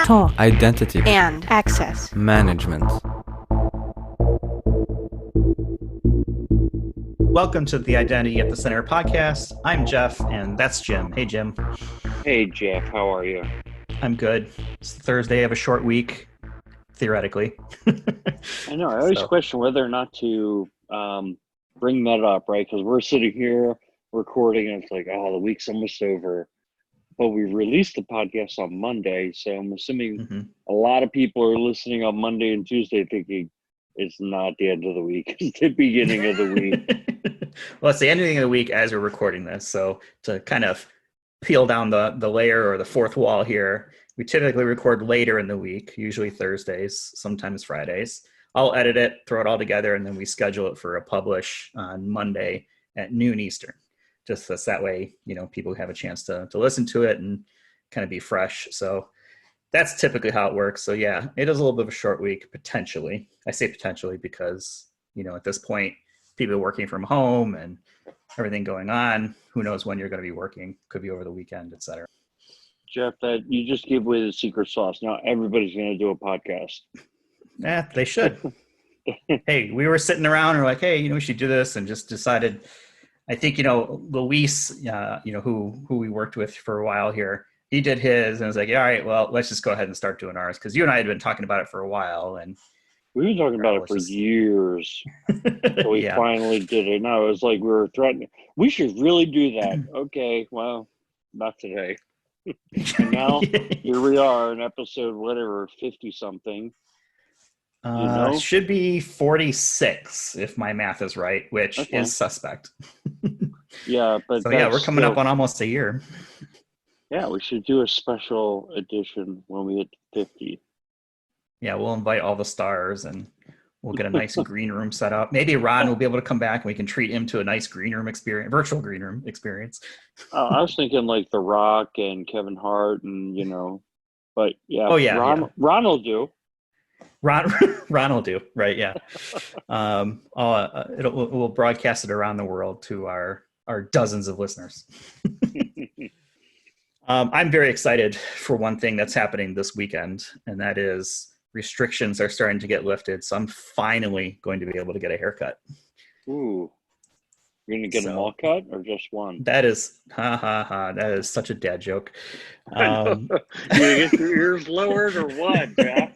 talk, identity, and access management. Welcome to the Identity at the Center podcast. I'm Jeff, and that's Jim. Hey, Jim. Hey, Jeff. How are you? I'm good. It's Thursday of a short week, theoretically. I know. I always question whether or not to bring that up, right? Because we're sitting here recording, and it's like, oh, the week's almost over. But we released the podcast on Monday, so I'm assuming a lot of people are listening on Monday and Tuesday thinking it's not the end of the week. It's the beginning of the week. Well, it's the ending of the week as we're recording this. So to kind of peel down the layer or the fourth wall here, we typically record later in the week, usually Thursdays, sometimes Fridays. I'll edit it, throw it all together, and then we schedule it for a publish on Monday at noon Eastern. Just that way, people have a chance to listen to it and kind of be fresh. So that's typically how it works. So yeah, it is a little bit of a short week, potentially. I say potentially because, at this point, people are working from home and everything going on. Who knows when you're going to be working? Could be over the weekend, et cetera. Jeff, that you just gave away the secret sauce. Now everybody's going to do a podcast. Yeah, they should. Hey, we were sitting around and we're like, hey, we should do this, and just decided. I think, Luis, who we worked with for a while here, he did his and was like, yeah, all right, well, let's just go ahead and start doing ours. Because you and I had been talking about it for a while. And we've been talking about it for years. So we finally did it. No, it was like we were threatening. We should really do that. Okay, well, not today. And now here we are in episode, 50-something. Should be 46 if my math is right, which is suspect. Yeah, but so we're coming up on almost a year. Yeah, we should do a special edition when we hit 50. Yeah, we'll invite all the stars and we'll get a nice green room set up. Maybe Ron will be able to come back and we can treat him to a nice green room experience, virtual green room experience. I was thinking like The Rock and Kevin Hart and, but yeah. Ron will do. Ron will do, right? Yeah. We'll broadcast it around the world to our dozens of listeners. I'm very excited for one thing that's happening this weekend, and that is restrictions are starting to get lifted. So I'm finally going to be able to get a haircut. Ooh. You're going to get them all cut or just one? That is, that is such a dad joke. You going to get your ears lowered or what, Jeff?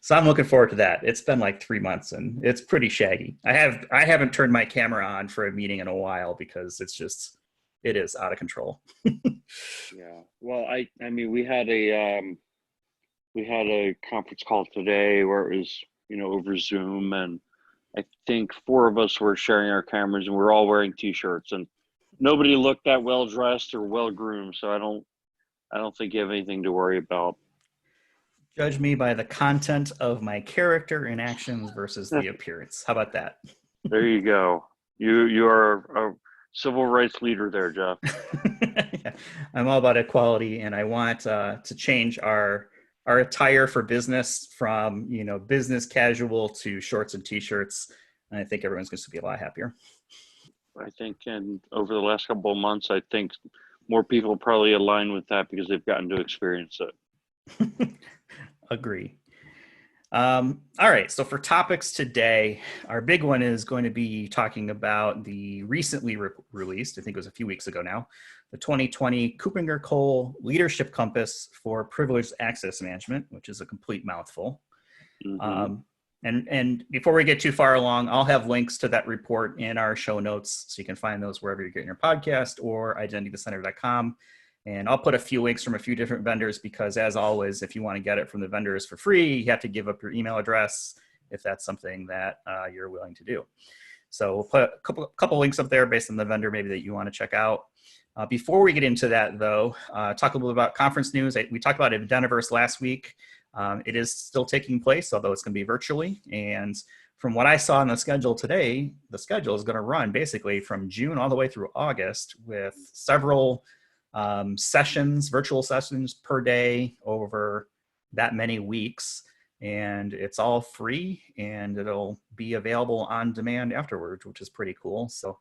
So I'm looking forward to that. It's been like 3 months and it's pretty shaggy. I haven't turned my camera on for a meeting in a while because it is out of control. Yeah. Well, I mean, we had a conference call today where it was, over Zoom, and I think 4 of us were sharing our cameras and we're all wearing t-shirts, and nobody looked that well dressed or well groomed. So I don't think you have anything to worry about. Judge me by the content of my character and actions versus the appearance. How about that? There you go. You are a civil rights leader there, Jeff. Yeah. I'm all about equality, and I want to change our attire for business from business casual to shorts and t-shirts. And I think everyone's going to be a lot happier. I think, and over the last couple of months, I think more people probably align with that because they've gotten to experience it. Agree. All right. So for topics today, our big one is going to be talking about the recently released, I think it was a few weeks ago now, the 2020 KuppingerCole Leadership Compass for Privileged Access Management, which is a complete mouthful. Mm-hmm. And before we get too far along, I'll have links to that report in our show notes, so you can find those wherever you're getting your podcast or identitycenter.com. And I'll put a few links from a few different vendors because, as always, if you want to get it from the vendors for free, you have to give up your email address if that's something that you're willing to do. So we'll put a couple links up there based on the vendor maybe that you want to check out. Before we get into that, though, talk a little bit about conference news. We talked about Eventiverse last week. It is still taking place, although it's going to be virtually. And from what I saw on the schedule today, the schedule is going to run basically from June all the way through August with several virtual sessions per day over that many weeks, and it's all free and it'll be available on demand afterwards, which is pretty cool. So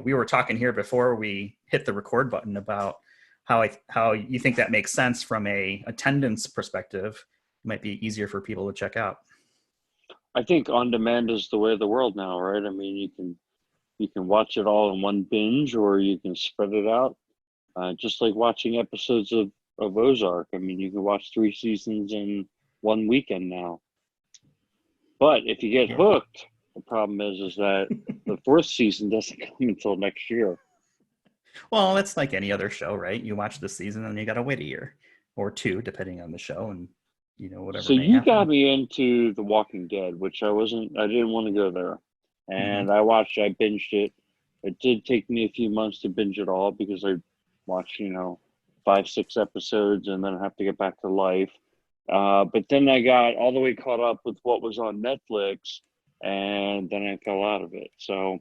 we were talking here before we hit the record button about how you think that makes sense from a attendance perspective. It might be easier for people to check out. I think on demand is the way of the world now, right? I mean, you can watch it all in one binge, or you can spread it out. Just like watching episodes of Ozark. I mean, you can watch 3 seasons in one weekend now. But if you get hooked, the problem is that the 4th season doesn't come until next year. Well, it's like any other show, right? You watch the season and you got to wait a year or 2, depending on the show and whatever So may you got happen. me into The Walking Dead, which I didn't want to go there. And Mm-hmm. I binged it. It did take me a few months to binge it all because I watched, 5, 6 episodes and then I have to get back to life. But then I got all the way caught up with what was on Netflix, and then I fell out of it. So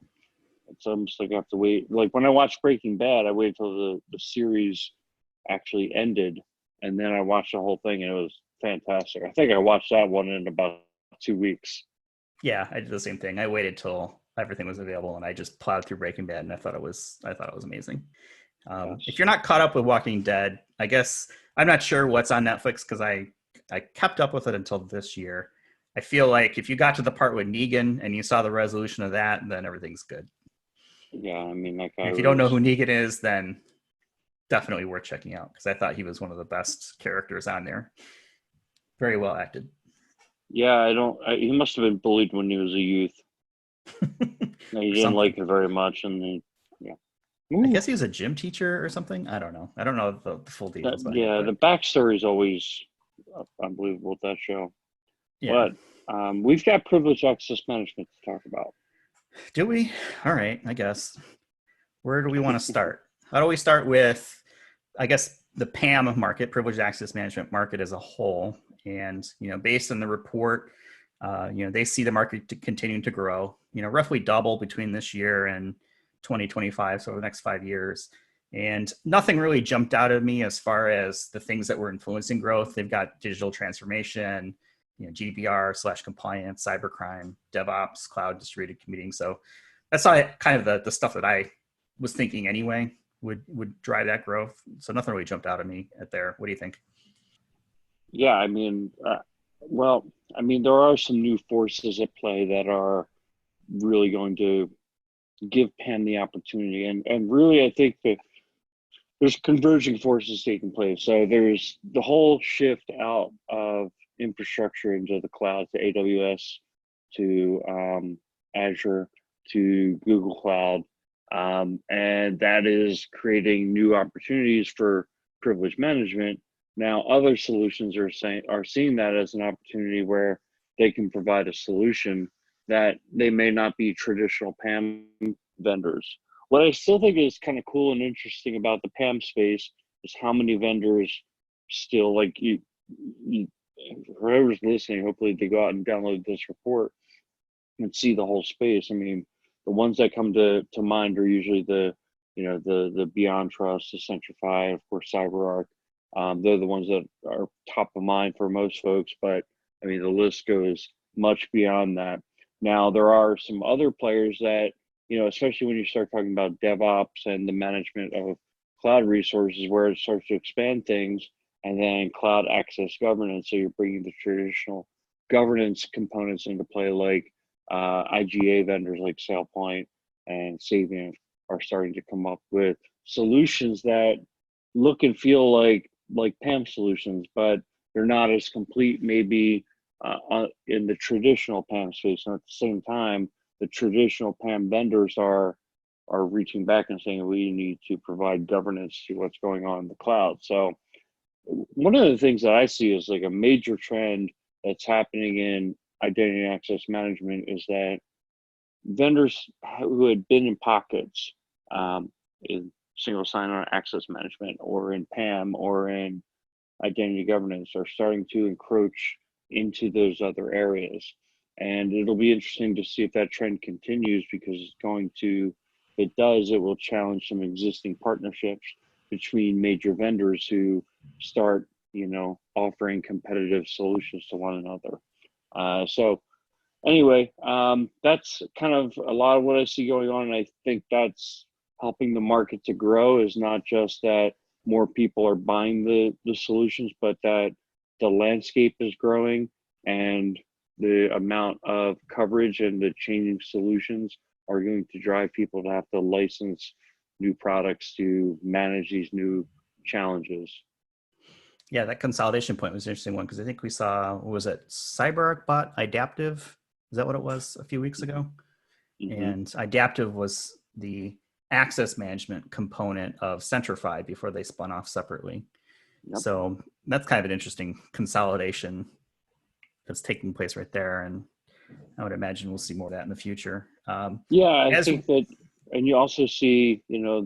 it's almost like I have to wait. Like when I watched Breaking Bad, I waited till the series actually ended, and then I watched the whole thing, and it was fantastic. I think I watched that one in about 2 weeks. Yeah, I did the same thing. I waited till everything was available and I just plowed through Breaking Bad, and I thought it was amazing. If Yes. you're not caught up with Walking Dead, I guess I'm not sure what's on Netflix because I kept up with it until this year. I feel like if you got to the part with Negan and you saw the resolution of that, then everything's good. Yeah, I mean that And guy if you don't know was. who Negan is, then definitely worth checking out because I thought he was one of the best characters on there. Very well acted. Yeah, I don't. He must have been bullied when he was a youth. He Or didn't something. like it very much, and yeah. I Ooh, guess he was a gym teacher or something. I don't know. I don't know the full details behind it, the but backstory is always unbelievable with that show. yeah. But we've got privileged access management to talk about. Do we? All right, I guess. Where do we want to start? How do we start with, I guess, the PAM market, privileged access management market as a whole? And based on the report, they see the market continuing to grow. Roughly double between this year and 2025, so the next 5 years. And nothing really jumped out at me as far as the things that were influencing growth. They've got digital transformation, GDPR/compliance, cybercrime, DevOps, cloud distributed computing. So that's kind of the stuff that I was thinking anyway would drive that growth. So nothing really jumped out at me at there. What do you think? Yeah, I mean, well, I mean, there are some new forces at play that are really going to give Penn the opportunity, and really, I think that there's converging forces taking place. So there's the whole shift out of infrastructure into the cloud, to AWS, to Azure, to Google Cloud, and that is creating new opportunities for privilege management. Now, other solutions are seeing that as an opportunity where they can provide a solution that they may not be traditional PAM vendors. What I still think is kind of cool and interesting about the PAM space is how many vendors still, like, you whoever's listening, hopefully they go out and download this report and see the whole space. I mean, the ones that come to mind are usually the Beyond Trust, the Centrify, of course, CyberArk. They're the ones that are top of mind for most folks, but I mean, the list goes much beyond that. Now, there are some other players that, especially when you start talking about DevOps and the management of cloud resources, where it starts to expand things, and then cloud access governance. So you're bringing the traditional governance components into play, like IGA vendors like SailPoint and Savient are starting to come up with solutions that look and feel like PAM solutions, but they're not as complete maybe in the traditional PAM space. And at the same time, the traditional PAM vendors are reaching back and saying we need to provide governance to what's going on in the cloud. So one of the things that I see is like a major trend that's happening in identity and access management is that vendors who had been in pockets, in single sign-on access management or in PAM or in identity governance, are starting to encroach into those other areas. And it'll be interesting to see if that trend continues, because if it does, it will challenge some existing partnerships between major vendors who start, offering competitive solutions to one another. So anyway, that's kind of a lot of what I see going on. And I think that's helping the market to grow, is not just that more people are buying the solutions, but that the landscape is growing and the amount of coverage and the changing solutions are going to drive people to have to license new products to manage these new challenges. Yeah, that consolidation point was an interesting one, because I think we saw, what was it, CyberArk bought Idaptive? Is that what it was a few weeks ago? Mm-hmm. And Idaptive was the access management component of Centrify before they spun off separately. Yep. So that's kind of an interesting consolidation that's taking place right there. And I would imagine we'll see more of that in the future. Yeah, I think that, and you also see, you know,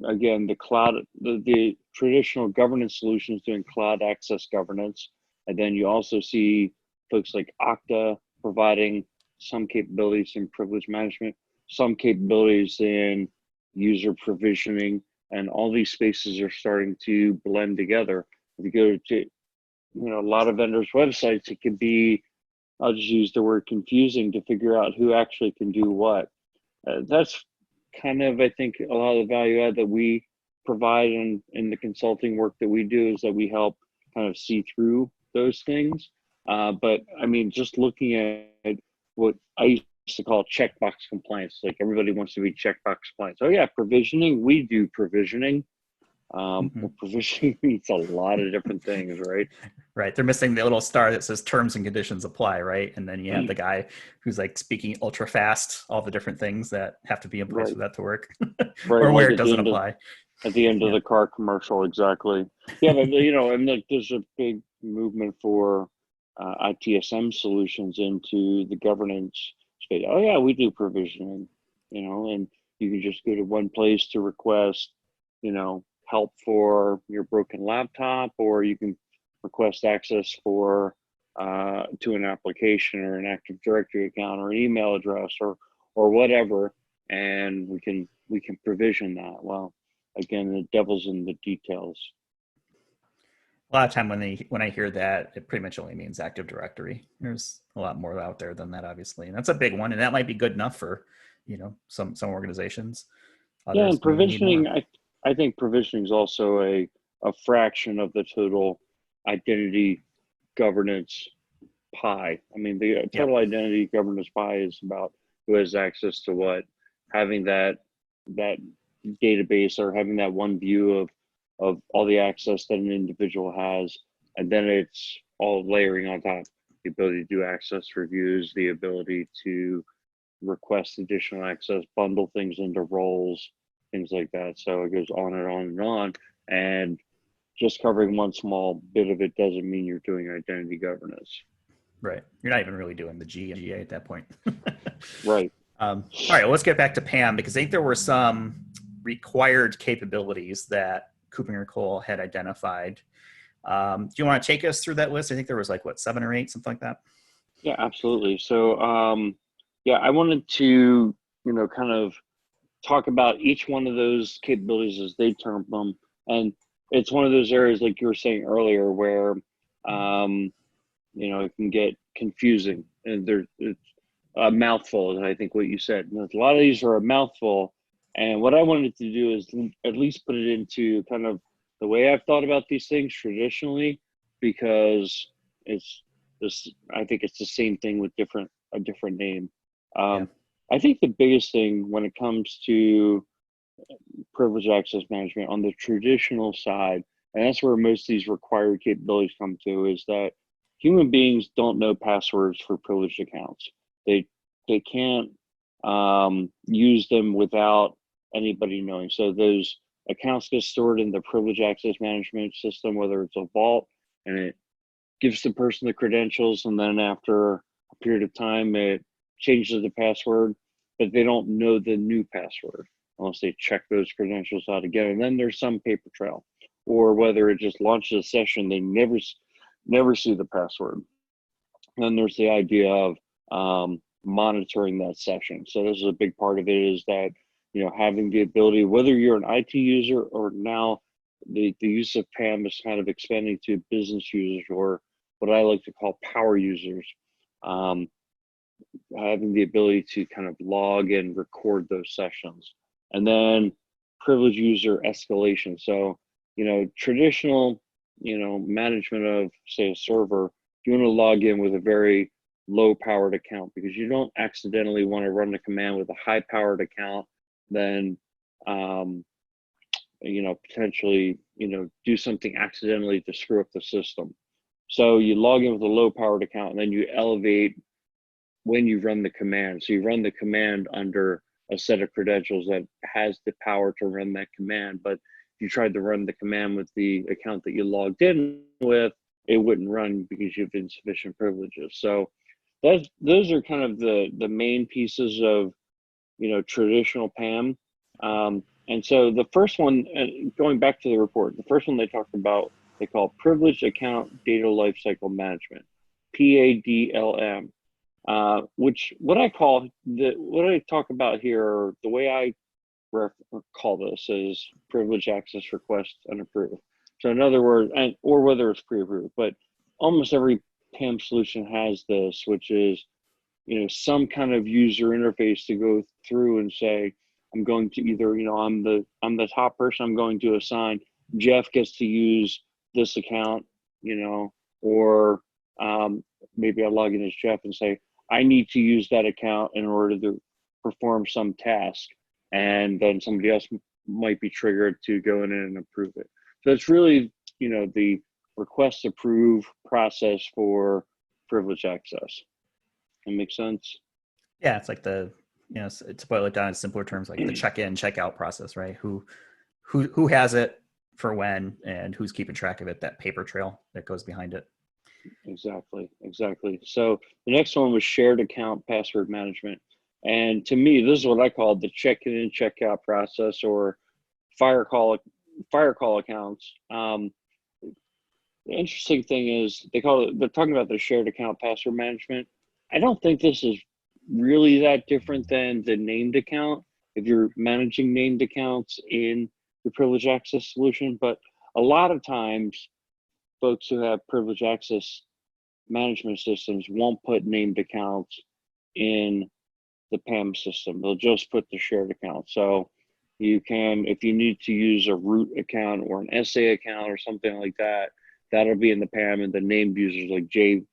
again, the cloud, the traditional governance solutions doing cloud access governance. And then you also see folks like Okta providing some capabilities in privilege management, some capabilities in user provisioning, and all these spaces are starting to blend together. If you go to, you know, a lot of vendors' websites, it can be, I'll just use the word confusing to figure out who actually can do what. That's kind of, I think, a lot of the value add that we provide in the consulting work that we do, is that we help kind of see through those things. But I mean, just looking at what I used to call checkbox compliance, like everybody wants to be checkbox compliance. Oh yeah, provisioning, we do provisioning. Well, provisioning means a lot of different things, right? Right. They're missing the little star that says terms and conditions apply, right? And then you have the guy who's like speaking ultra fast, all the different things that have to be in place for that to work, or where it doesn't apply. At the end of the car commercial, exactly. Yeah, but you know, and like there's a big movement for ITSM solutions into the governance space. Oh yeah, we do provisioning, you know, and you can just go to one place to request, you know, help for your broken laptop, or you can request access for to an application or an Active Directory account or an email address or whatever, and we can provision that. Well, again, the devil's in the details. A lot of time when I hear that, it pretty much only means Active Directory. There's a lot more out there than that, obviously, and that's a big one, and that might be good enough for, you know, some organizations. Others, yeah, and provisioning, I think provisioning is also a fraction of the total identity governance pie. I mean, the total identity governance pie is about who has access to what, having that database, or having that one view of all the access that an individual has, and then it's all layering on top: the ability to do access reviews, the ability to request additional access, bundle things into roles, things like that. So it goes on and on and on. And just covering one small bit of it doesn't mean you're doing identity governance. Right. You're not even really doing the G and GA at that point. Right. All right. Well, let's get back to Pam, because I think there were some required capabilities that KuppingerCole had identified. Do you want to take us through that list? I think there was like, what, 7 or 8, something like that? Yeah, absolutely. So, yeah, I wanted to, you know, kind of talk about each one of those capabilities as they term them. And it's one of those areas, like you were saying earlier, where, you know, it can get confusing, and it's a mouthful, I think what you said. And a lot of these are a mouthful. And what I wanted to do is at least put it into kind of the way I've thought about these things traditionally, because it's this, I think it's the same thing with a different name. I think the biggest thing when it comes to privileged access management on the traditional side, and that's where most of these required capabilities come to, is that human beings don't know passwords for privileged accounts. They can't use them without anybody knowing. So those accounts get stored in the privileged access management system, whether it's a vault, and it gives the person the credentials, and then after a period of time it changes the password, but they don't know the new password unless they check those credentials out again. And then there's some paper trail, or whether it just launches a session, they never see the password. And then there's the idea of monitoring that session. So this is a big part of it, is that, you know, having the ability, whether you're an IT user, or now the use of PAM is kind of expanding to business users, or what I like to call power users, having the ability to kind of log and record those sessions. And then privileged user escalation. So traditional, management of, say, a server, you want to log in with a very low powered account because you don't accidentally want to run the command with a high powered account, then, potentially, do something accidentally to screw up the system. So you log in with a low powered account and then you elevate when you run the command. So you run the command under a set of credentials that has the power to run that command. But if you tried to run the command with the account that you logged in with, it wouldn't run because you have insufficient privileges. So those are kind of the main pieces of, traditional PAM. And so the first one, going back to the report, the first one they talked about, they call Privileged Account Data Lifecycle Management, PADLM. Which what I talk about here, or the way I call this, is privileged access request unapproved. So in other words, or whether it's pre-approved, but almost every PAM solution has this, which is, some kind of user interface to go through and say, I'm going to either, I'm the top person, I'm going to assign Jeff gets to use this account, or maybe I log in as Jeff and say, I need to use that account in order to perform some task. And then somebody else might be triggered to go in and approve it. So it's really, the request approve process for privileged access. That makes sense? Yeah, it's like to boil it down in simpler terms, like the check-in, check-out process, right? Who has it for when, and who's keeping track of it, that paper trail that goes behind it. Exactly. So the next one was shared account password management. And to me, this is what I call the check-in and check-out process, or fire call accounts. The interesting thing is they're talking about the shared account password management. I don't think this is really that different than the named account if you're managing named accounts in the privileged access solution. But a lot of times, folks who have privileged access management systems won't put named accounts in the PAM system. They'll just put the shared account. So you can, if you need to use a root account or an SA account or something like that, that'll be in the PAM, and the named users like J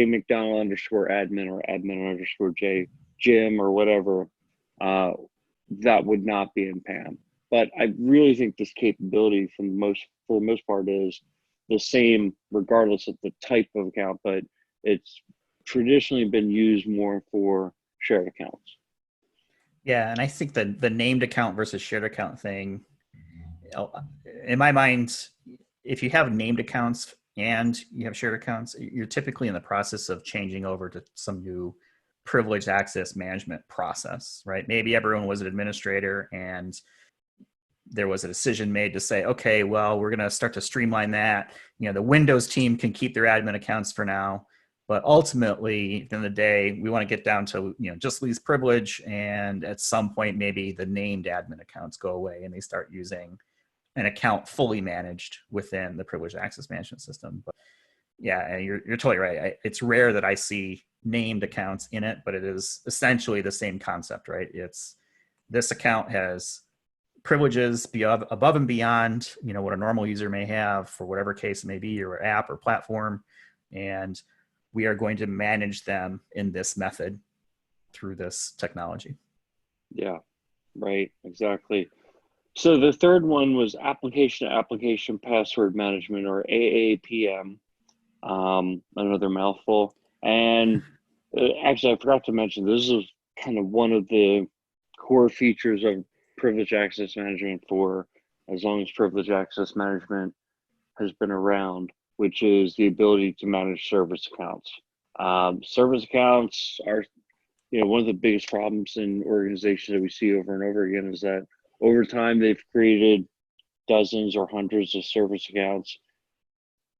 McDonald _ admin or admin _ J Jim or whatever, that would not be in PAM. But I really think this capability for the most part is the same regardless of the type of account, but it's traditionally been used more for shared accounts. Yeah, and I think the named account versus shared account thing, in my mind, if you have named accounts and you have shared accounts, you're typically in the process of changing over to some new privileged access management process, right? Maybe everyone was an administrator and there was a decision made to say, okay, well, we're going to start to streamline that. The Windows team can keep their admin accounts for now, but ultimately, at the end of the day, we want to get down to, just least privilege. And at some point, maybe the named admin accounts go away and they start using an account fully managed within the privileged access management system. But yeah, you're totally right. It's rare that I see named accounts in it, but it is essentially the same concept, right? It's this account has privileges above and beyond, what a normal user may have for whatever case it may be, or app or platform. And we are going to manage them in this method through this technology. Yeah, right. Exactly. So the third one was application to application password management, or AAPM, another mouthful. And actually, I forgot to mention, this is kind of one of the core features of privileged access management for as long as privileged access management has been around, which is the ability to manage service accounts. Service accounts are, one of the biggest problems in organizations that we see over and over again is that over time they've created dozens or hundreds of service accounts.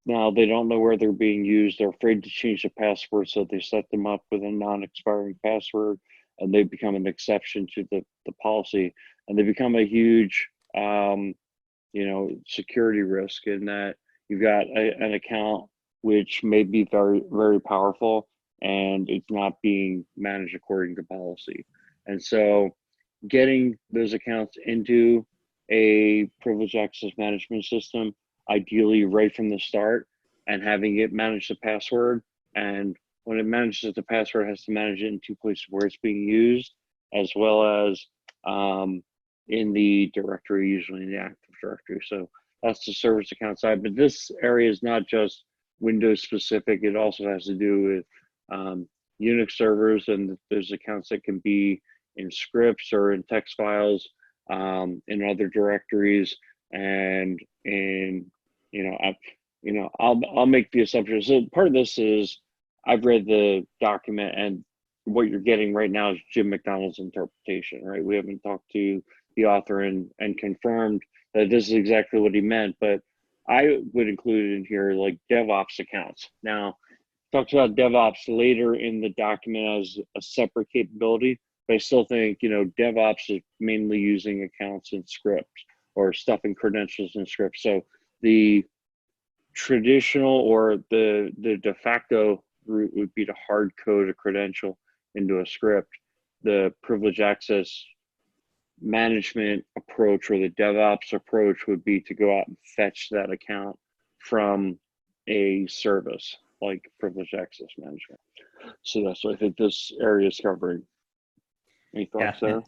Now they don't know where they're being used. They're afraid to change the password, so they set them up with a non-expiring password, and they become an exception to the policy, and they become a huge security risk in that you've got an account which may be very, very powerful and it's not being managed according to policy. And so getting those accounts into a privileged access management system, ideally right from the start, and having it manage the password. And when it manages the password, it has to manage it in two places where it's being used, as well as in the directory, usually in the Active Directory. So that's the service account side. But this area is not just Windows specific. It also has to do with Unix servers, and there's accounts that can be in scripts or in text files, in other directories, and in, I'll make the assumption. So part of this is I've read the document, and what you're getting right now is Jim McDonald's interpretation, right? We haven't talked to the author and confirmed that this is exactly what he meant, but I would include in here like DevOps accounts. Now, talks about DevOps later in the document as a separate capability, but I still think, DevOps is mainly using accounts and scripts, or stuffing credentials in scripts. So the traditional, or the de facto route would be to hard code a credential into a script. The privileged access management approach, or the DevOps approach, would be to go out and fetch that account from a service like privileged access management. So that's what I think this area is covering. Any thoughts there?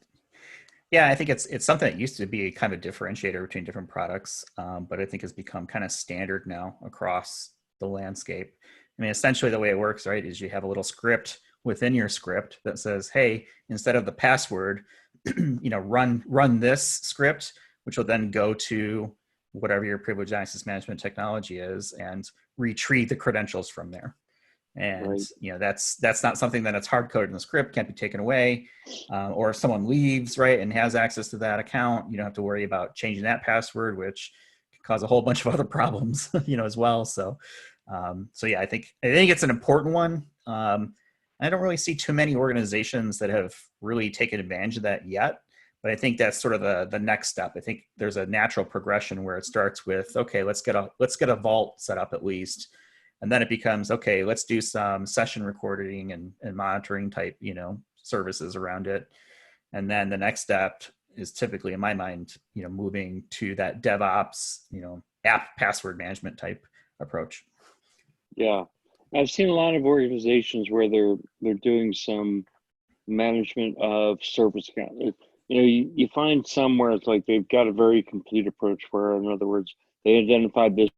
Yeah, I think it's something that used to be kind of a differentiator between different products, but I think has become kind of standard now across the landscape. I mean, essentially the way it works, right, is you have a little script within your script that says, hey, instead of the password, run this script, which will then go to whatever your privileged access management technology is and retrieve the credentials from there. And right. that's not something that it's hard coded in the script, can't be taken away, or if someone leaves, right, and has access to that account, you don't have to worry about changing that password, which can cause a whole bunch of other problems, as well. So yeah, I think it's an important one. I don't really see too many organizations that have really taken advantage of that yet, but I think that's sort of the next step. I think there's a natural progression where it starts with, okay, let's get a vault set up at least. And then it becomes, okay, let's do some session recording and monitoring type, services around it. And then the next step is typically, in my mind, moving to that DevOps, app password management type approach. Yeah, I've seen a lot of organizations where they're doing some management of service accounts. You find some where it's like they've got a very complete approach, where, in other words, they identified this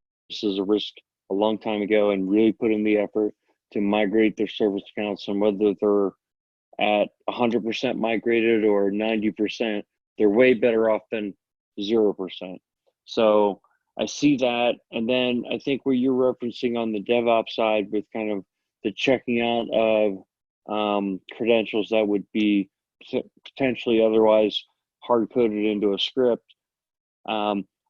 as a risk a long time ago and really put in the effort to migrate their service accounts. And whether they're at 100% migrated or 90%, they're way better off than 0%. So I see that. And then I think where you're referencing on the DevOps side with kind of the checking out of credentials that would be potentially otherwise hard coded into a script.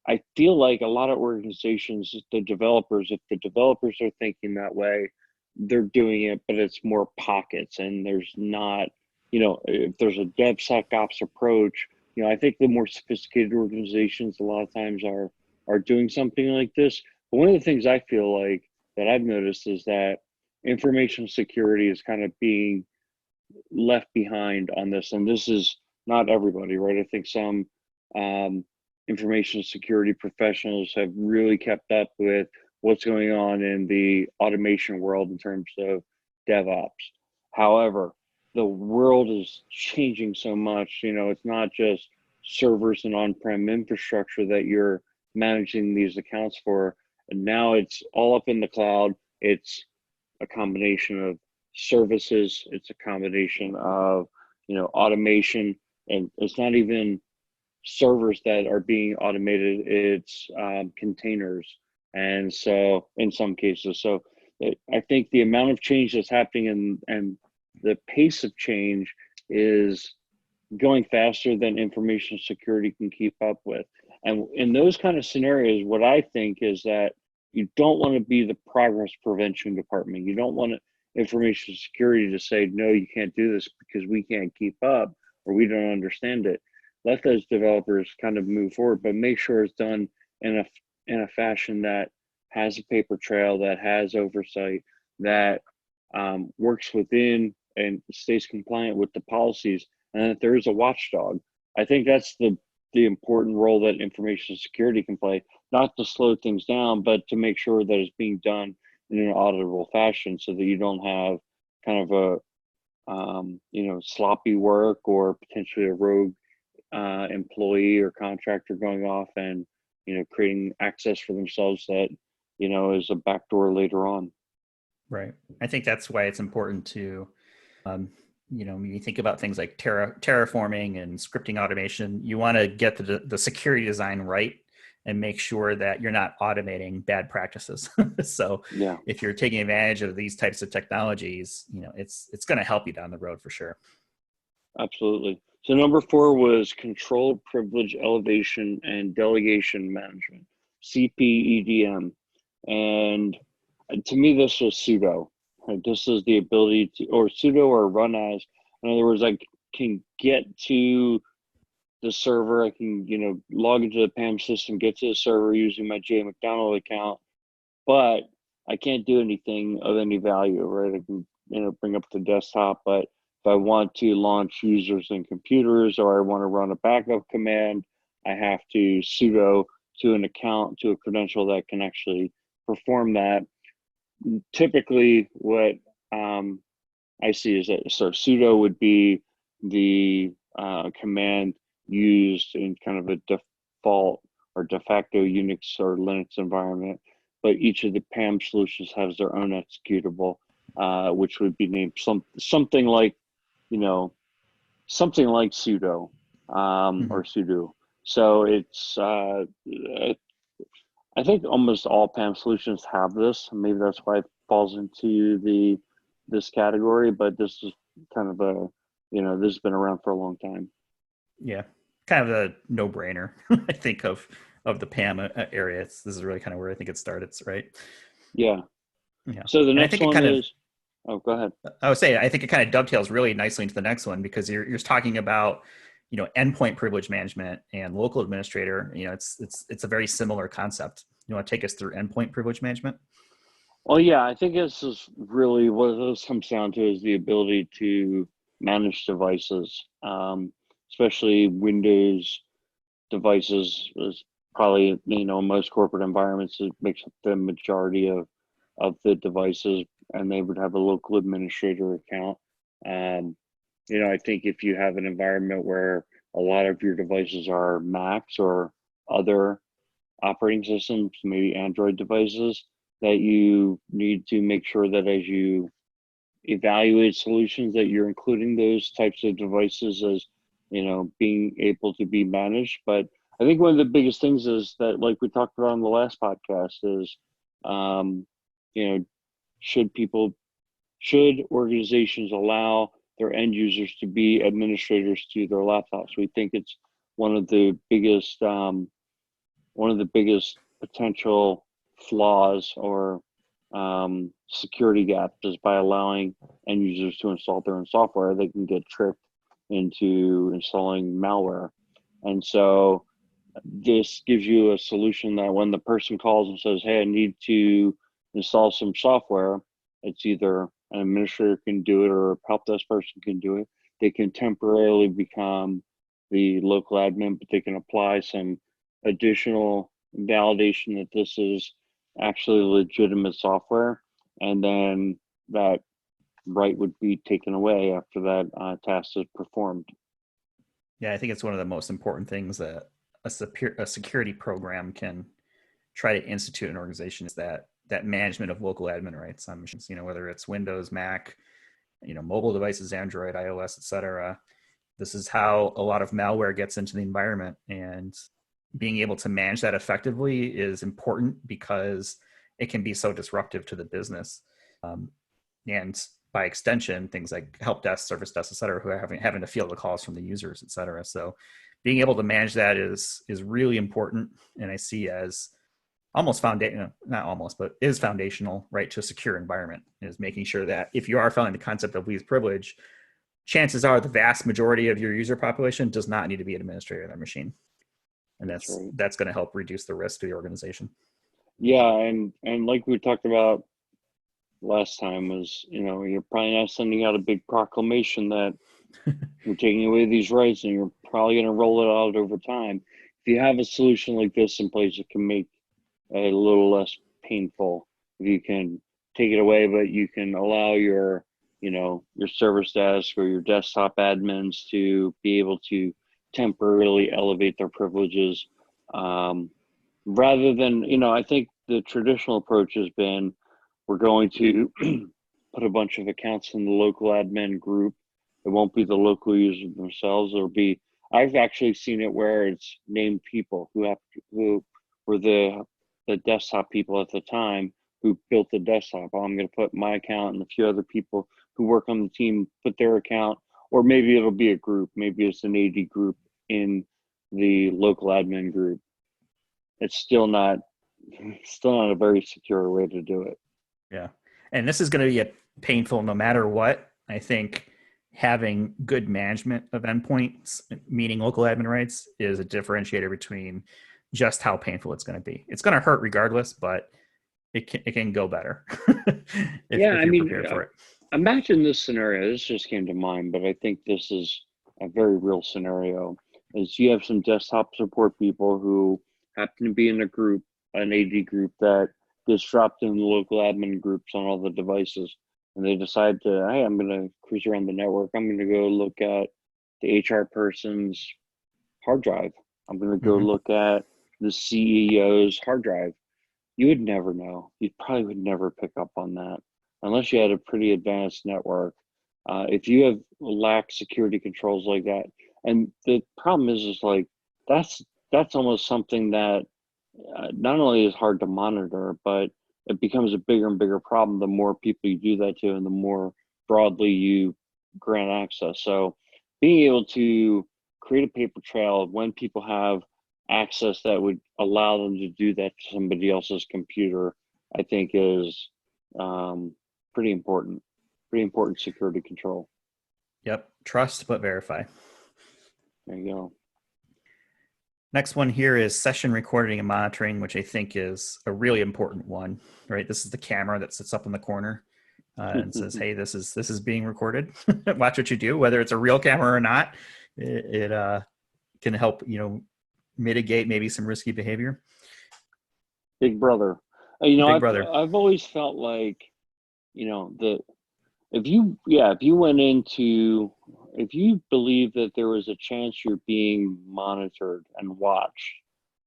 I feel like a lot of organizations, the developers, if the developers are thinking that way, they're doing it, but it's more pockets, and there's not, if there's a DevSecOps approach, I think the more sophisticated organizations a lot of times are doing something like this. But one of the things I feel like that I've noticed is that information security is kind of being left behind on this, and this is not everybody, right? I think some information security professionals have really kept up with what's going on in the automation world in terms of DevOps. However, the world is changing so much. It's not just servers and on-prem infrastructure that you're managing these accounts for, and now it's all up in the cloud. It's a combination of services. It's a combination of automation, and it's not even servers that are being automated. It's containers, and so in some cases, so I think the amount of change that's happening and the pace of change is going faster than information security can keep up with. And in those kind of scenarios, what I think is that you don't want to be the progress prevention department. You don't want information security to say, no, you can't do this because we can't keep up or we don't understand it. Let those developers kind of move forward, but make sure it's done in a fashion that has a paper trail, that has oversight, that works within and stays compliant with the policies, and that there is a watchdog. I think that's the the important role that information security can play, not to slow things down, but to make sure that it's being done in an auditable fashion so that you don't have kind of a sloppy work or potentially a rogue employee or contractor going off and creating access for themselves that is a backdoor later on. Right. I think that's why it's important to when you think about things like terraforming and scripting automation, you want to get the security design right and make sure that you're not automating bad practices. So Yeah, if you're taking advantage of these types of technologies, it's going to help you down the road for sure. absolutely. So number 4 was control, privilege, elevation, and delegation management, CPEDM. And to me, this was pseudo. Right? This is the ability to, or pseudo or run as. In other words, I can get to the server. I can, log into the PAM system, get to the server using my J McDonald account, but I can't do anything of any value, right? I can, bring up the desktop, but if I want to launch users and computers or I want to run a backup command, I have to sudo to an account, to a credential that can actually perform that. Typically, what I see is that sudo would be the command used in kind of a default or de facto Unix or Linux environment, but each of the PAM solutions has their own executable, which would be named something like sudo or sudo. So it's I think almost all PAM solutions have this. Maybe that's why it falls into this category, but this is kind of this has been around for a long time. Yeah, kind of a no-brainer. I think of the PAM area. This is really kind of where I think it started, right? Yeah. Yeah, So the and I next think it one kind of. is, oh, go ahead. I would say I think it kind of dovetails really nicely into the next one because you're talking about endpoint privilege management and local administrator. It's a very similar concept. You want to take us through endpoint privilege management? Well, yeah, I think this is really what this comes down to is the ability to manage devices, especially Windows devices is probably, most corporate environments, it makes up the majority of the devices, and they would have a local administrator account. I think if you have an environment where a lot of your devices are Macs or other operating systems, maybe Android devices, that you need to make sure that as you evaluate solutions that you're including those types of devices as being able to be managed. But I think one of the biggest things is that, like we talked about on the last podcast, is you know should organizations allow their end users to be administrators to their laptops? We think it's one of the biggest potential flaws or security gaps is by allowing end users to install their own software. They can get tricked into installing malware. And so this gives you a solution that when the person calls and says, hey, I need to install some software, it's either an administrator can do it or a help desk person can do it. They can temporarily become the local admin, but they can apply some additional validation that this is actually legitimate software. And then that right would be taken away after that task is performed. Yeah, I think it's one of the most important things that a security program can try to institute in an organization is that management of local admin rights on machines. Whether it's Windows, Mac, mobile devices, Android, iOS, etc. This is how a lot of malware gets into the environment, and being able to manage that effectively is important because it can be so disruptive to the business. And by extension, things like help desk, service desk, et cetera, who are having to field the calls from the users, et cetera. So being able to manage that is really important. And I see as almost foundational, not almost, but is foundational, right, to a secure environment, is making sure that if you are following the concept of least privilege, chances are the vast majority of your user population does not need to be an administrator of their machine. And That's right. that's going to help reduce the risk to the organization. Yeah, and like we talked about last time was, you're probably not sending out a big proclamation that You're taking away these rights, and you're probably going to roll it out over time. If you have a solution like this in place, it can make a little less painful. If you can take it away, but you can allow your, your service desk or your desktop admins to be able to temporarily elevate their privileges, rather than, I think the traditional approach has been, we're going to put a bunch of accounts in the local admin group. It won't be the local users themselves. It'll be, I've actually seen it where it's named people who were the desktop people at the time who built the desktop. I'm going to put my account, and a few other people who work on the team put their account, or maybe it'll be a group. Maybe it's an AD group in the local admin group. It's still not a very secure way to do it. Yeah. And this is going to be painful no matter what. I think having good management of endpoints, meaning local admin rights, is a differentiator between just how painful it's going to be. It's going to hurt regardless, but it can go better if you're prepared for it. Imagine this scenario. This just came to mind, but I think this is a very real scenario. Is you have some desktop support people who happen to be in a group, an AD group that gets dropped in the local admin groups on all the devices, and they decide to, hey, I'm going to cruise around the network. I'm going to go look at the HR person's hard drive. I'm going to go look at the CEO's hard drive. You would never know. You probably would never pick up on that unless you had a pretty advanced network. If you have lack security controls like that, and the problem is like that's almost something that not only is hard to monitor, but it becomes a bigger and bigger problem the more people you do that to, and the more broadly you grant access. So being able to create a paper trail of when people have access that would allow them to do that to somebody else's computer, I think is pretty important security control. Yep. Trust, but verify. There you go. Next one here is session recording and monitoring, which I think is a really important one, right? This is the camera that sits up in the corner and says, hey, this is being recorded. Watch what you do, whether it's a real camera or not. It can help, mitigate maybe some risky behavior. Big brother. Big brother. I've always felt like, if you believe that there was a chance you're being monitored and watched,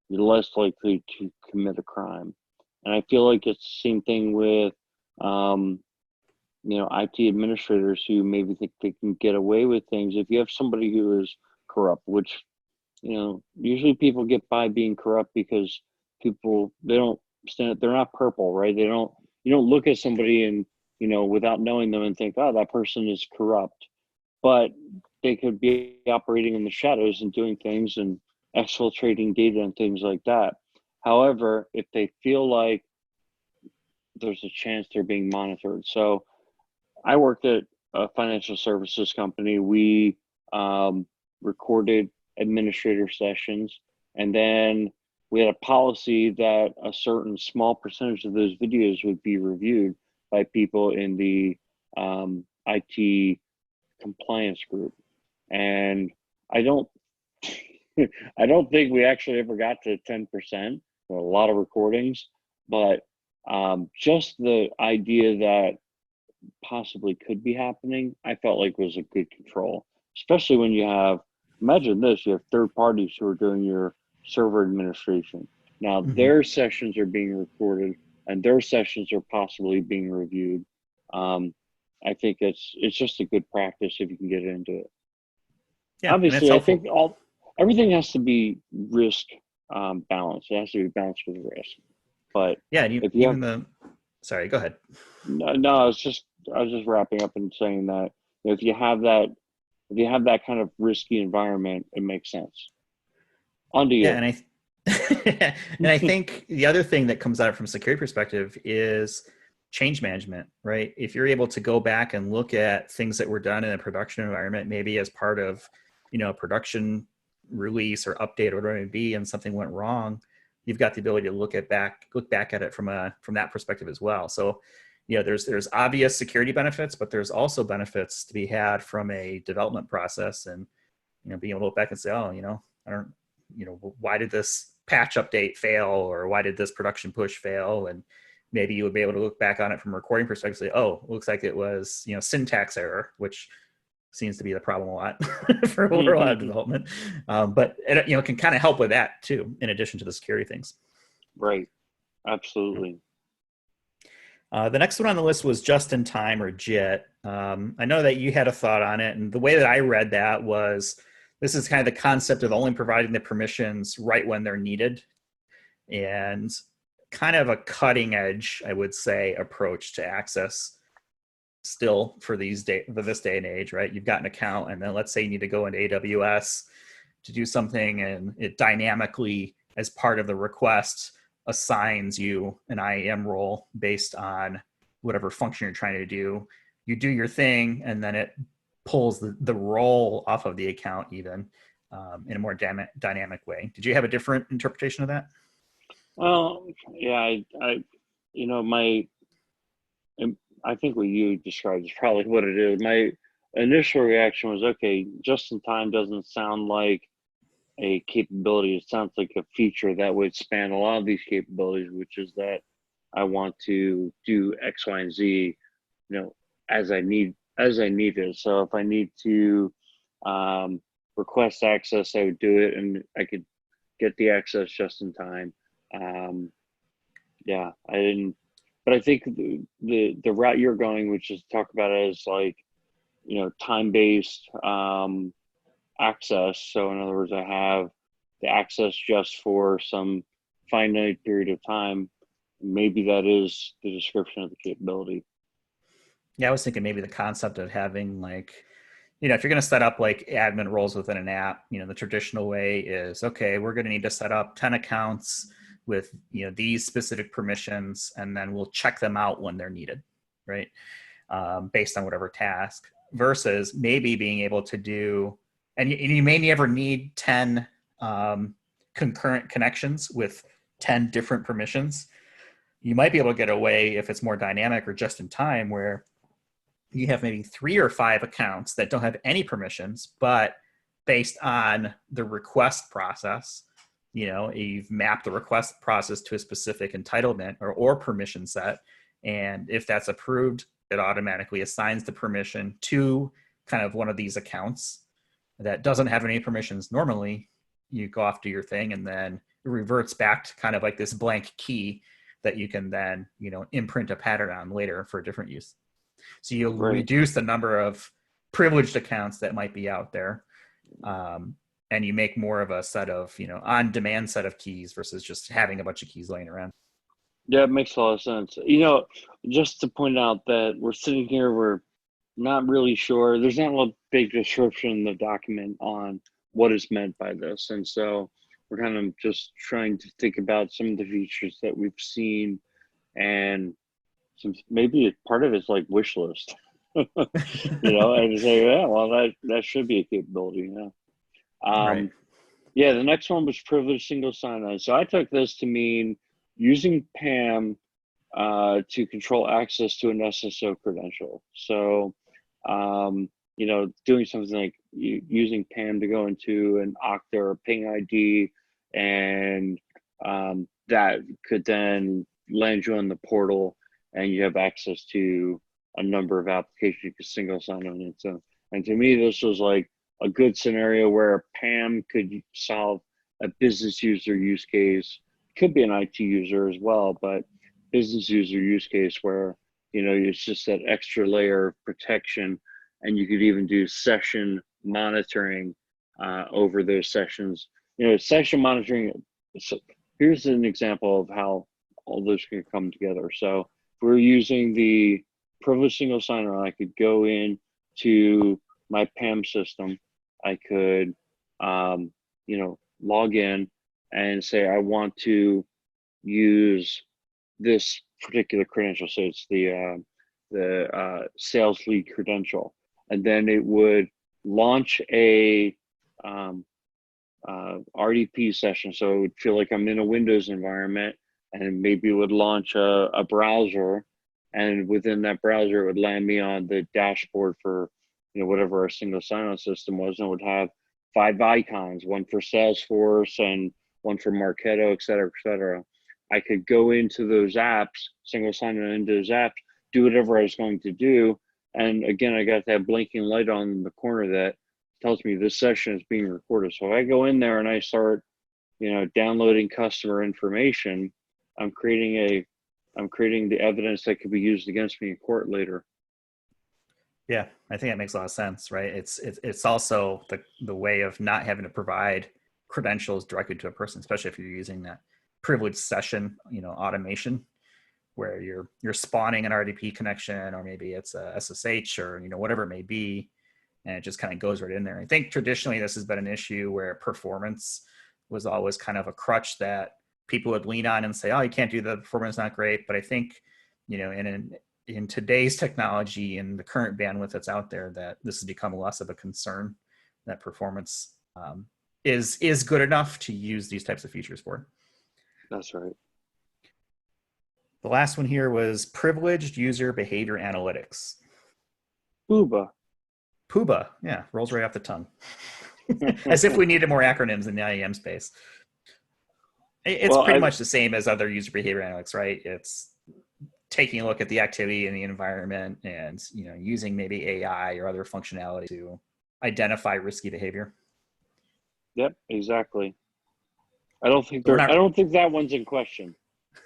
you're less likely to commit a crime. And I feel like it's the same thing with, IT administrators who maybe think they can get away with things. If you have somebody who is corrupt, which, usually people get by being corrupt because they're not purple, right? You don't look at somebody and, without knowing them and think, oh, that person is corrupt. But they could be operating in the shadows and doing things and exfiltrating data and things like that. However, if they feel like there's a chance they're being monitored. So I worked at a financial services company. We recorded administrator sessions, and then we had a policy that a certain small percentage of those videos would be reviewed by people in the IT compliance group. And I don't think we actually ever got to 10%. A lot of recordings, but just the idea that possibly could be happening, I felt like was a good control, especially when you have, imagine this, you have third parties who are doing your server administration. Now their sessions are being recorded and their sessions are possibly being reviewed. I think it's just a good practice if you can get into it. Yeah, obviously, I think everything has to be risk balanced. It has to be balanced with risk. But yeah, sorry, go ahead. No, I was just wrapping up and saying that if you have that kind of risky environment, it makes sense. On to you. Yeah, and I think the other thing that comes out from a security perspective is change management, right? If you're able to go back and look at things that were done in a production environment, maybe as part of, a production release or update or whatever it may be, and something went wrong, you've got the ability to look back at it from that perspective as well. So, there's obvious security benefits, but there's also benefits to be had from a development process, and being able to look back and say, oh, I don't, why did this patch update fail, or why did this production push fail? And maybe you would be able to look back on it from a recording perspective and say, oh, looks like it was syntax error, which seems to be the problem a lot for a lot of development. But it can kind of help with that too, in addition to the security things. Right. Absolutely. The next one on the list was just in time, or JIT. I know that you had a thought on it, and the way that I read that was, this is kind of the concept of only providing the permissions right when they're needed, and kind of a cutting edge, I would say, approach to access still for this day and age, right? You've got an account, and then let's say you need to go into AWS to do something, and it dynamically, as part of the request, assigns you an IAM role based on whatever function you're trying to do. You do your thing, and then it pulls the role off of the account, even in a more dynamic way. Did you have a different interpretation of that? Well, yeah, I think what you described is probably what it is. My initial reaction was, okay, just in time doesn't sound like a capability. It sounds like a feature that would span a lot of these capabilities, which is that I want to do X, Y, and Z, as I need it. So if I need to request access, I would do it, and I could get the access just in time. Yeah, I didn't, but I think the route you're going, which is talk about it as like, time-based access. So in other words, I have the access just for some finite period of time. Maybe that is the description of the capability. Yeah, I was thinking maybe the concept of having, like, if you're going to set up like admin roles within an app, the traditional way is, okay, we're going to need to set up 10 accounts with, these specific permissions, and then we'll check them out when they're needed, right? Based on whatever task, versus maybe being able to do, and you may never need 10 concurrent connections with 10 different permissions. You might be able to get away, if it's more dynamic or just in time, where you have maybe 3 or 5 accounts that don't have any permissions, but based on the request process, you've mapped the request process to a specific entitlement or permission set. And if that's approved, it automatically assigns the permission to kind of one of these accounts that doesn't have any permissions normally. You go off to your thing, and then it reverts back to kind of like this blank key that you can then, imprint a pattern on later for a different use. So you'll reduce the number of privileged accounts that might be out there. And you make more of a set of, on-demand set of keys versus just having a bunch of keys laying around. Yeah, it makes a lot of sense. Just to point out that we're sitting here, we're not really sure. There's not a big description in the document on what is meant by this. And so we're kind of just trying to think about some of the features that we've seen, and maybe part of it's like wish list, and say, yeah, well, that should be a capability. Right. Yeah, the next one was privileged single sign-on. So I took this to mean using PAM to control access to an SSO credential. So, doing something like using PAM to go into an Okta or Ping ID, and that could then land you on the portal, and you have access to a number of applications you could single sign on into. And to me, this was like a good scenario where PAM could solve a business user use case. Could be an IT user as well, but business user use case where, it's just that extra layer of protection, and you could even do session monitoring over those sessions. Session monitoring. So here's an example of how all those can come together. So if we're using the privileged single sign-on, I could go in to my PAM system. I could, log in and say, I want to use this particular credential. So it's the sales lead credential. And then it would launch a RDP session. So it would feel like I'm in a Windows environment, and maybe it would launch a browser, and within that browser, it would land me on the dashboard for, whatever our single sign-on system was, and it would have 5 icons, one for Salesforce and one for Marketo, et cetera, et cetera. I could go into those apps, single sign-on into those apps, do whatever I was going to do. And again, I got that blinking light on in the corner that tells me this session is being recorded. So if I go in there and I start, downloading customer information, I'm creating the evidence that could be used against me in court later. Yeah, I think that makes a lot of sense, right? It's also the way of not having to provide credentials directly to a person, especially if you're using that privileged session, automation, where you're spawning an RDP connection, or maybe it's a SSH, or whatever it may be, and it just kind of goes right in there. I think traditionally this has been an issue where performance was always kind of a crutch that people would lean on and say, oh, you can't do the performance, not great. But I think, in today's technology and the current bandwidth that's out there, that this has become less of a concern, that performance is good enough to use these types of features for. That's right. The last one here was privileged user behavior analytics. PUBA, yeah, rolls right off the tongue. As if we needed more acronyms in the IAM space. It's pretty much the same as other user behavior analytics, right? It's taking a look at the activity in the environment and using maybe AI or other functionality to identify risky behavior. Yep, exactly. I don't think that one's in question.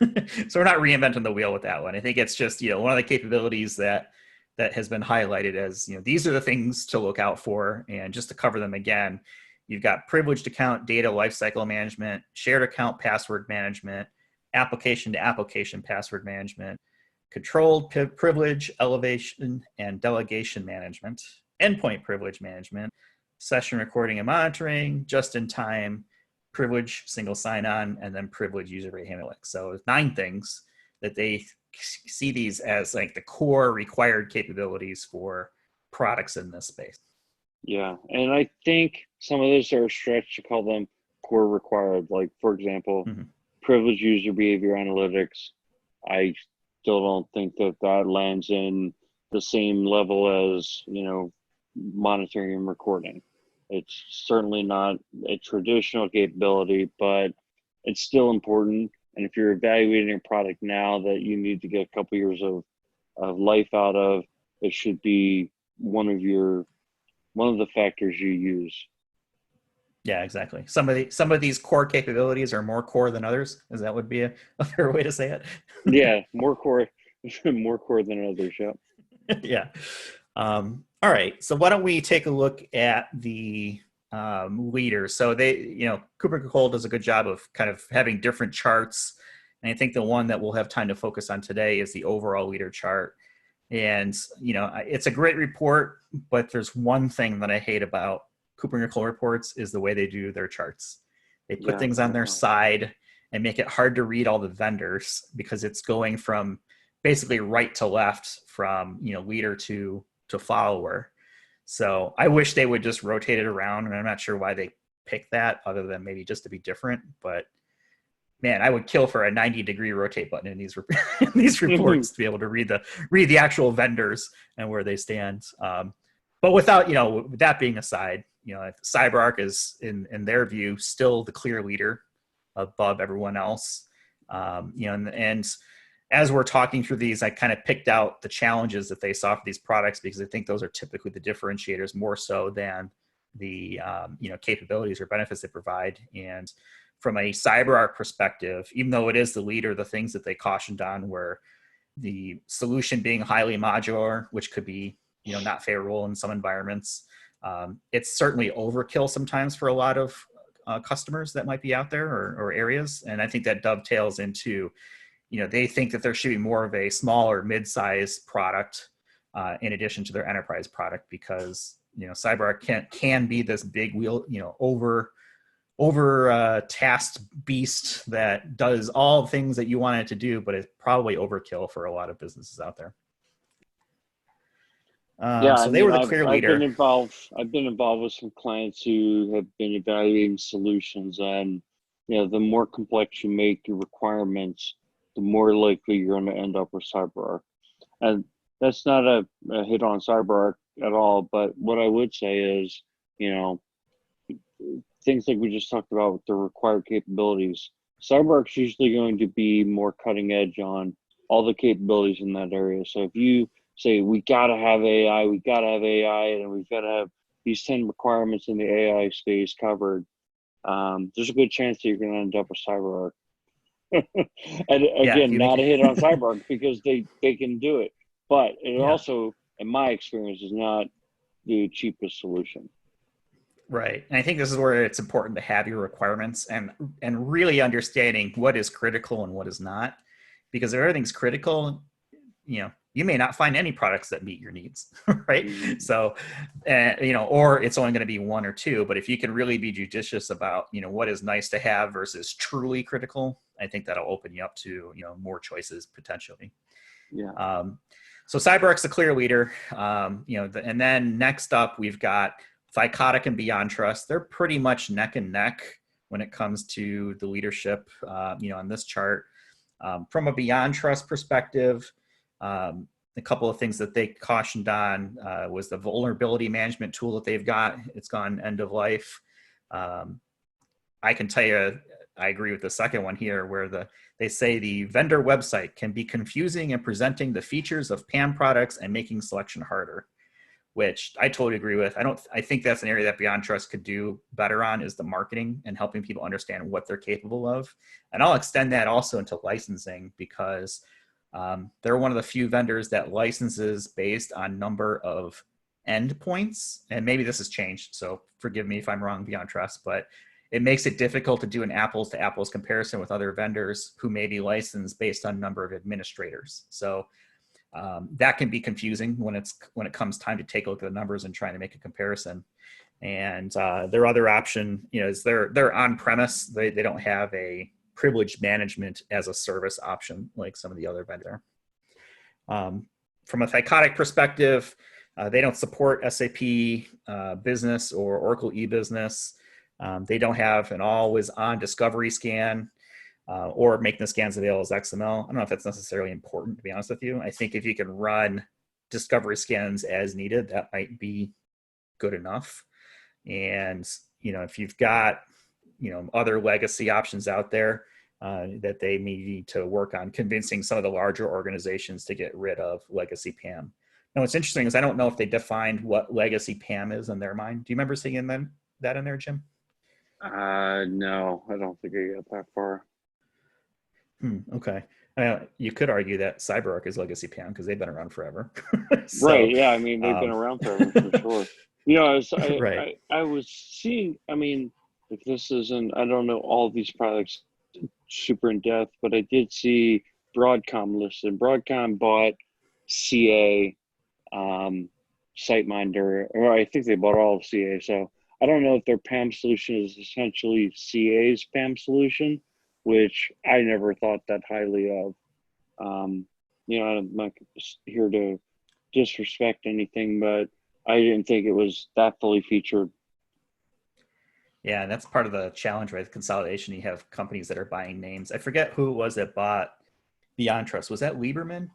So we're not reinventing the wheel with that one. I think it's just one of the capabilities that has been highlighted as these are the things to look out for. And just to cover them again, you've got privileged account data lifecycle management, shared account password management, application to application password management, controlled privilege elevation and delegation management, endpoint privilege management, session recording and monitoring, just in time, privilege single sign-on, and then privilege user behavior analytics. So 9 things that they see these as like the core required capabilities for products in this space. Yeah, and I think some of those are a stretch to call them core required. Like, for example, privileged user behavior analytics. I still don't think that lands in the same level as, monitoring and recording. It's certainly not a traditional capability, but it's still important. And if you're evaluating a product now that you need to get a couple years of life out of, it should be one of the factors you use. Yeah, exactly. Some of these core capabilities are more core than others. Is that would be a fair way to say it? Yeah, more core than others. Yeah. Yeah. All right. So why don't we take a look at the leaders? So KuppingerCole does a good job of kind of having different charts. And I think the one that we'll have time to focus on today is the overall leader chart. And, it's a great report, but there's one thing that I hate about KuppingerCole reports is the way they do their charts. They put things on their side and make it hard to read all the vendors because it's going from basically right to left, from, leader to follower. So I wish they would just rotate it around, and I'm not sure why they picked that other than maybe just to be different. But man, I would kill for a 90-degree rotate button in these these reports to be able to read the actual vendors and where they stand. But without, that being aside, CyberArk is in their view still the clear leader above everyone else. And as we're talking through these, I kind of picked out the challenges that they saw for these products because I think those are typically the differentiators more so than the capabilities or benefits they provide. And from a CyberArk perspective, even though it is the leader, the things that they cautioned on were the solution being highly modular, which could be not favorable in some environments. It's certainly overkill sometimes for a lot of customers that might be out there or areas, and I think that dovetails into they think that there should be more of a small or mid-size product in addition to their enterprise product, because CyberArk can be this big wheel, over tasked beast that does all the things that you want it to do, but it's probably overkill for a lot of businesses out there. So they were the clear leader. I've been involved with some clients who have been evaluating solutions, and the more complex you make your requirements, the more likely you're going to end up with CyberArk. And that's not a hit on CyberArk at all. But what I would say is, you know, things like we just talked about with the required capabilities, CyberArk's usually going to be more cutting edge on all the capabilities in that area. So if you say we got to have AI, we got to have AI, and we've got to have these 10 requirements in the AI space covered, there's a good chance that you're going to end up with CyberArk. And Yeah, if again, you make not a it hit on CyberArk because they can do it, but it yeah. also, in my experience, is not the cheapest solution. Right. And I think this is where it's important to have your requirements and really understanding what is critical and what is not. Because if everything's critical, you may not find any products that meet your needs, right? Mm-hmm. So, or it's only going to be one or two. But if you can really be judicious about, what is nice to have versus truly critical, I think that'll open you up to, more choices potentially. Yeah. So CyberArk's the clear leader. And then next up, we've got Thycotic and Beyond Trust. They're pretty much neck and neck when it comes to the leadership, on this chart. From a Beyond Trust perspective, a couple of things that they cautioned on was the vulnerability management tool that they've got. It's gone end of life. I can tell you, I agree with the second one here, where they say the vendor website can be confusing in presenting the features of PAM products and making selection harder, which I totally agree with. I think that's an area that Beyond Trust could do better on, is the marketing and helping people understand what they're capable of. And I'll extend that also into licensing, because they're one of the few vendors that licenses based on number of endpoints. And maybe this has changed, so forgive me if I'm wrong, Beyond Trust, but it makes it difficult to do an apples to apples comparison with other vendors who may be licensed based on number of administrators. So that can be confusing when it comes time to take a look at the numbers and trying to make a comparison. And their other option, is they're on premise. They don't have a privilege management as a service option like some of the other vendors. From a Thycotic perspective, they don't support SAP Business or Oracle eBusiness. They don't have an always-on discovery scan or making the scans available as XML. I don't know if that's necessarily important, to be honest with you. I think if you can run discovery scans as needed, that might be good enough. And, if you've got, other legacy options out there that they may need to work on convincing some of the larger organizations to get rid of legacy PAM. Now, what's interesting is I don't know if they defined what legacy PAM is in their mind. Do you remember seeing that in there, Jim? No, I don't think I got that far. Okay. You could argue that CyberArk is legacy PAM because they've been around forever. So, right. Yeah. I mean, they've been around forever for sure. Right. I was seeing, I mean, if this isn't, I don't know all these products super in depth, but I did see Broadcom listed. Broadcom bought CA, SiteMinder, or I think they bought all of CA. So I don't know if their PAM solution is essentially CA's PAM solution, which I never thought that highly of. I'm not here to disrespect anything, but I didn't think it was that fully featured. Yeah, and that's part of the challenge with consolidation. You have companies that are buying names. I forget who it was that bought Beyond Trust. Was that Lieberman?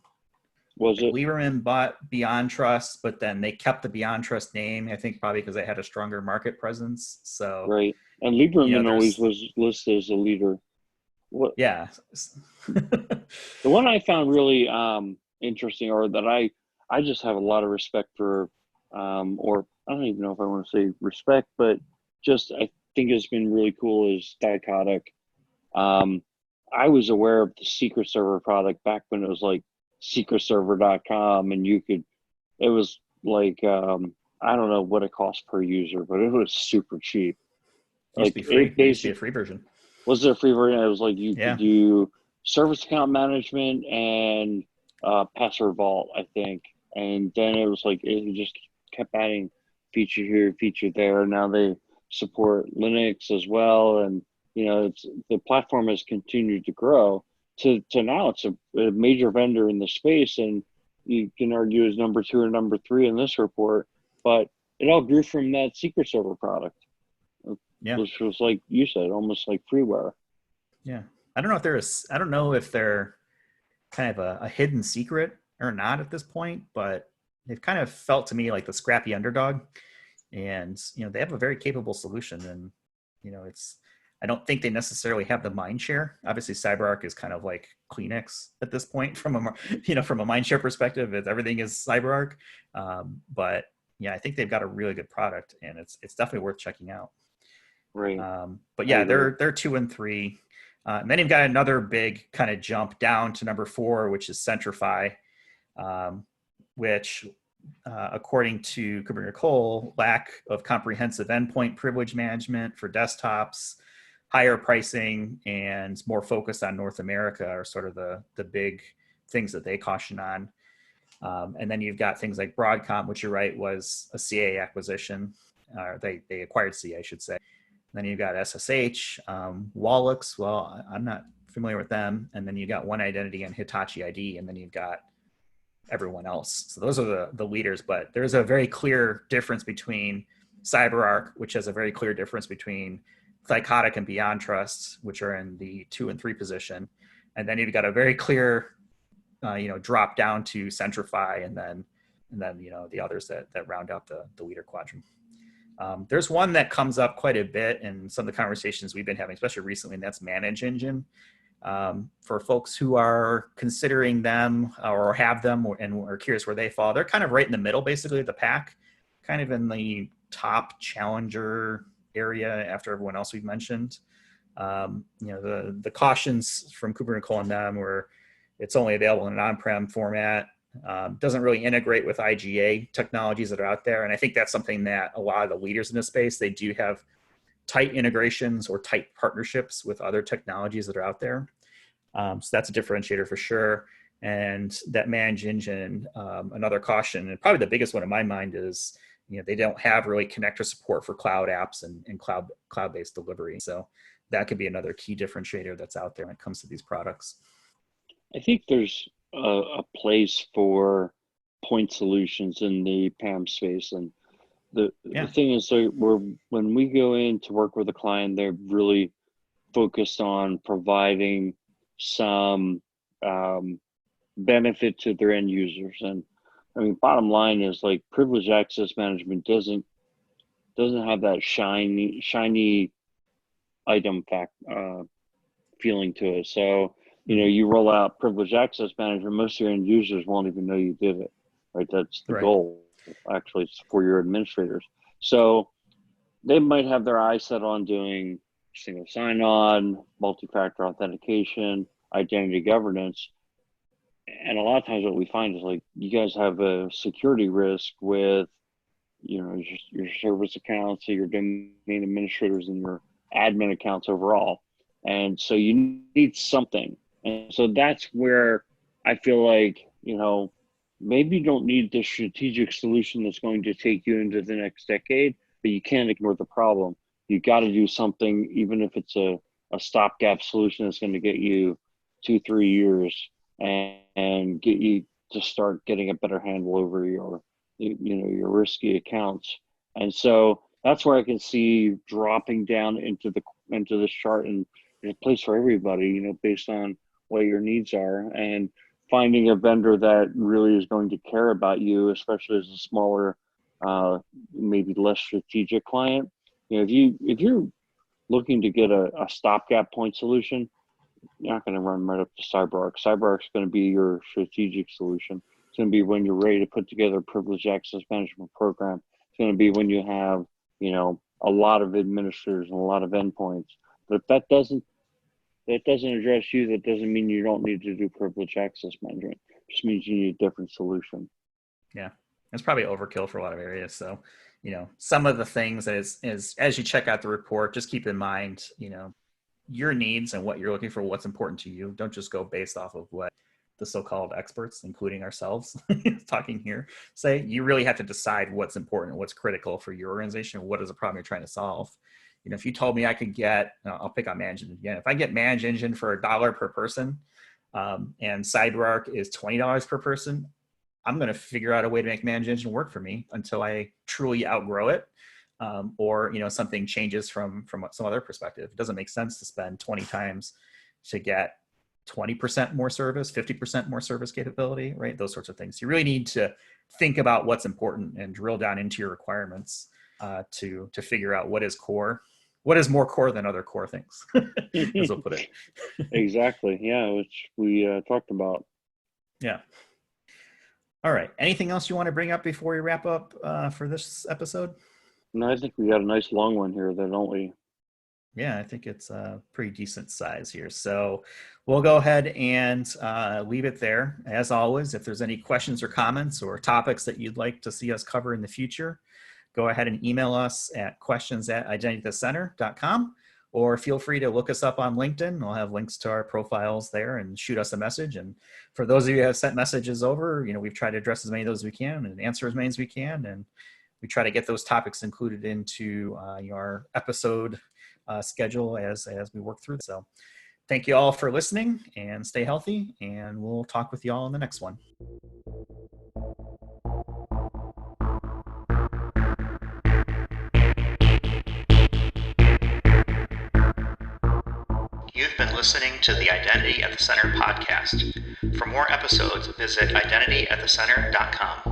Was it? Lieberman bought Beyond Trust, but then they kept the Beyond Trust name, I think probably because they had a stronger market presence. So right. And Lieberman always was listed as a leader. What? Yeah. The one I found really interesting, or that I just have a lot of respect for, or I don't even know if I want to say respect, but just I think it's been really cool, is Thycotic. I was aware of the Secret Server product back when it was like secretserver.com, and it was like, I don't know what it cost per user, but it was super cheap. It used to be free. It used to be a free version. Was there a free version? It was like you could do service account management and password vault, I think. And then it was like it just kept adding feature here, feature there. Now they support Linux as well, and the platform has continued to grow to now it's a major vendor in the space, and you can argue is number 2 or number 3 in this report, but it all grew from that Secret Server product. Yeah. Which was, like you said, almost like freeware. Yeah. I don't know if they're kind of a hidden secret or not at this point, but they've kind of felt to me like the scrappy underdog. And, they have a very capable solution. And, I don't think they necessarily have the mind share. Obviously, CyberArk is kind of like Kleenex at this point from from a mind share perspective. Everything is CyberArk. But yeah, I think they've got a really good product, and it's definitely worth checking out. Right. But yeah, they're 2 and 3. And then you've got another big kind of jump down to number 4, which is Centrify, which, according to KuppingerCole, lack of comprehensive endpoint privilege management for desktops, higher pricing, and more focus on North America are sort of the big things that they caution on. And then you've got things like Broadcom, which you're right was a CA acquisition. They acquired CA, I should say. Then you've got SSH, Wallux. Well, I'm not familiar with them. And then you've got One Identity and Hitachi ID. And then you've got everyone else. So those are the leaders. But there's a very clear difference between CyberArk, which has a very clear difference between Thycotic and Beyond Trust, which are in the 2 and 3 position. And then you've got a very clear, drop down to Centrify, and then the others that round out the leader quadrant. There's one that comes up quite a bit in some of the conversations we've been having, especially recently, and that's Manage Engine. For folks who are considering them or have them and are curious where they fall, they're kind of right in the middle, basically, of the pack, kind of in the top challenger area after everyone else we've mentioned. The cautions from KuppingerCole and them were it's only available in an on-prem format, doesn't really integrate with IGA technologies that are out there. And I think that's something that a lot of the leaders in this space, they do have tight integrations or tight partnerships with other technologies that are out there. So that's a differentiator for sure. And that Manage Engine, another caution, and probably the biggest one in my mind is, they don't have really connector support for cloud apps and cloud-based delivery. So that could be another key differentiator that's out there when it comes to these products. I think there's a place for point solutions in the PAM space. And the thing is, when we go in to work with a client, they're really focused on providing some benefit to their end users. And I mean, bottom line is, like, privileged access management doesn't have that shiny item feeling to it. So, you roll out privileged access management, most of your end users won't even know you did it, right? That's the goal. Actually, it's for your administrators. So they might have their eyes set on doing single sign-on, multi-factor authentication, identity governance. And a lot of times what we find is, like, you guys have a security risk with, your service accounts, your domain administrators, and your admin accounts overall. And so you need something. And so that's where I feel like, maybe you don't need the strategic solution that's going to take you into the next decade, but you can't ignore the problem. You got to do something, even if it's a stopgap solution that's going to get you 2-3 years and get you to start getting a better handle over your risky accounts. And so that's where I can see dropping down into this chart, and there's a place for everybody, based on what your needs are, and finding a vendor that really is going to care about you, especially as a smaller, maybe less strategic client. If you're looking to get a stopgap point solution, you're not going to run right up to CyberArk. CyberArk's going to be your strategic solution. It's going to be when you're ready to put together a privileged access management program. It's going to be when you have, a lot of administrators and a lot of endpoints. But if that doesn't address you, that doesn't mean you don't need to do privileged access management. It just means you need a different solution. Yeah, it's probably overkill for a lot of areas. So, some of the things is as you check out the report, just keep in mind, your needs and what you're looking for, what's important to you. Don't just go based off of what the so-called experts, including ourselves talking here, say. You really have to decide what's important, what's critical for your organization, what is the problem you're trying to solve. If you told me I could get, I'll pick on Manage Engine again. If I get Manage Engine for $1 per person, and CyberArk is $20 per person, I'm going to figure out a way to make Manage Engine work for me until I truly outgrow it, or something changes from some other perspective. It doesn't make sense to spend 20 times to get 20% more service, 50% more service capability, right? Those sorts of things. You really need to think about what's important and drill down into your requirements to figure out what is core, what is more core than other core things, as we'll put it. Exactly. Yeah, which we talked about. Yeah. All right. Anything else you want to bring up before we wrap up for this episode? No, I think we got a nice long one here, though, don't we? Yeah, I think it's a pretty decent size here. So we'll go ahead and leave it there. As always, if there's any questions or comments or topics that you'd like to see us cover in the future, go ahead and email us at questions@identitycenter.com, or feel free to look us up on LinkedIn. We'll have links to our profiles there, and shoot us a message. And for those of you who have sent messages over, we've tried to address as many of those as we can and answer as many as we can. And we try to get those topics included into our episode schedule as we work through. So thank you all for listening, and stay healthy, and we'll talk with you all in the next one. You've been listening to the Identity at the Center podcast. For more episodes, visit identityatthecenter.com.